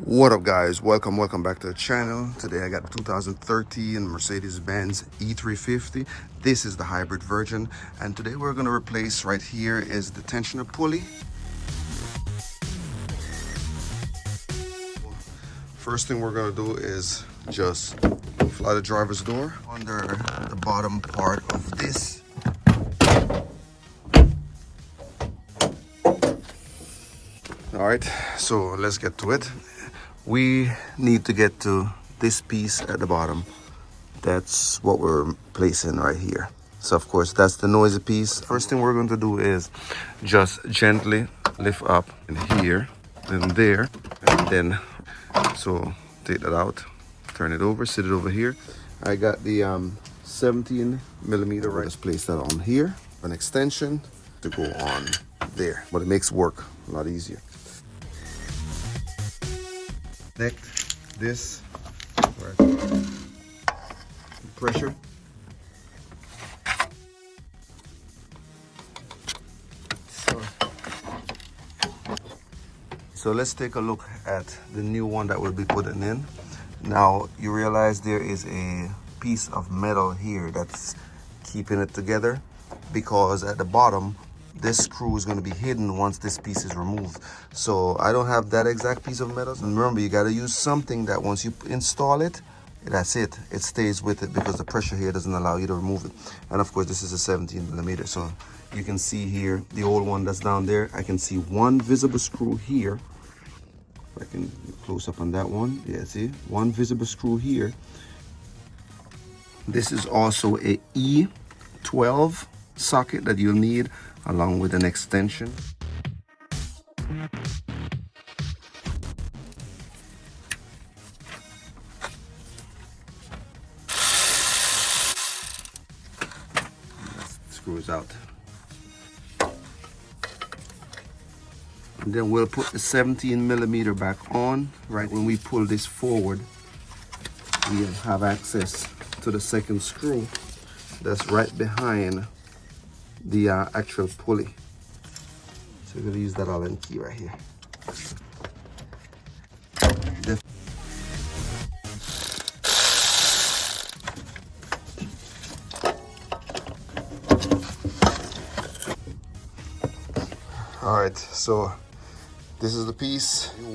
What up guys, welcome back to the channel. Today I got a 2013 Mercedes Benz E350. This is the hybrid version, and today we're going to replace right here is the tensioner pulley. First thing we're going to do is just fly the driver's door under the bottom part of this. All right, so let's get to it. We need to get to this piece at the bottom. That's what we're placing right here. So of course, that's the noisy piece. First thing we're going to do is just gently lift up in here and there, and then so take that out, turn it over, sit it over here. I got the 17 millimeter, right? Just place that on here, an extension to go on there, but it makes work a lot easier. Connect this right. Pressure. So let's take a look at the new one that we'll be putting in. Now you realize there is a piece of metal here that's keeping it together, because at the bottom this screw is going to be hidden once this piece is removed. So I don't have that exact piece of metal. And remember, you got to use something that once you install it, that's it stays with it, because the pressure here doesn't allow you to remove it. And of course this is a 17 millimeter, so you can see here the old one that's down there. I can see one visible screw here. If I can close up on that one, yeah, see one visible screw here. This is also a E12 socket that you'll need along with an extension. That screws out. And then we'll put the 17 millimeter back on. Right when we pull this forward, we have access to the second screw that's right behind the actual pulley. So we're going to use that Allen key right here. All right, so this is the piece, new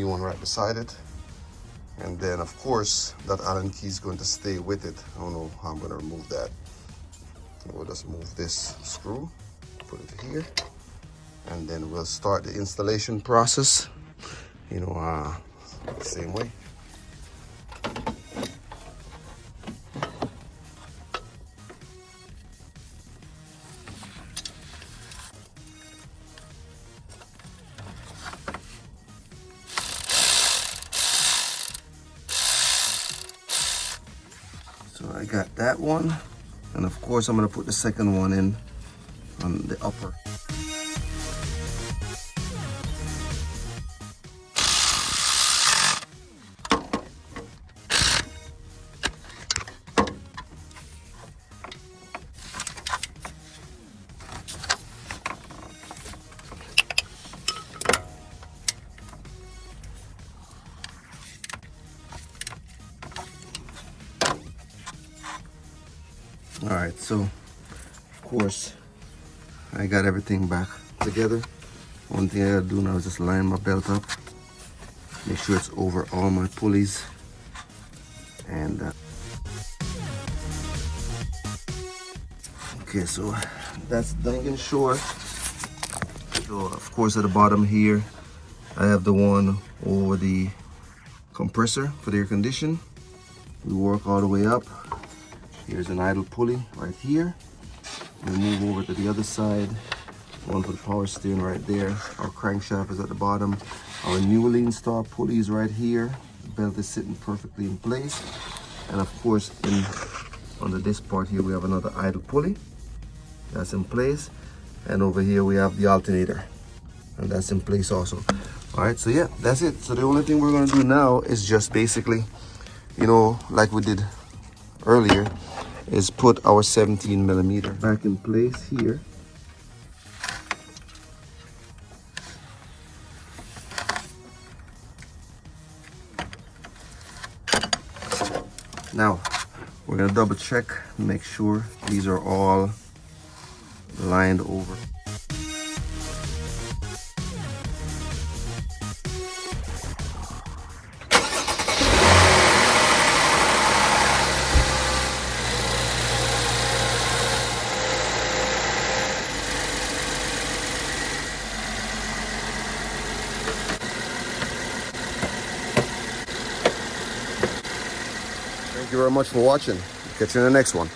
one right beside it. And then of course that Allen key is going to stay with it. I don't know how I'm going to remove that. We'll just move this screw, put it here, and then we'll start the installation process, the same way. So I got that one. And of course, I'm going to put the second one in on the upper. All right, so of course I got everything back together. One thing I gotta do now is just line my belt up, make sure it's over all my pulleys, and okay, so that's making sure. So of course at the bottom here I have the one over the compressor for the air condition. We work all the way up. Here's an idle pulley right here. We move over to the other side. One for the power steering right there. Our crankshaft is at the bottom. Our newly installed pulley is right here. The belt is sitting perfectly in place. And of course, under this part here, we have another idle pulley. That's in place. And over here, we have the alternator. And that's in place also. All right, so yeah, that's it. So the only thing we're gonna do now is just basically, like we did earlier, is put our 17 millimeter back in place here. Now, we're gonna double check, make sure these are all lined over. Thank you very much for watching. Catch you in the next one.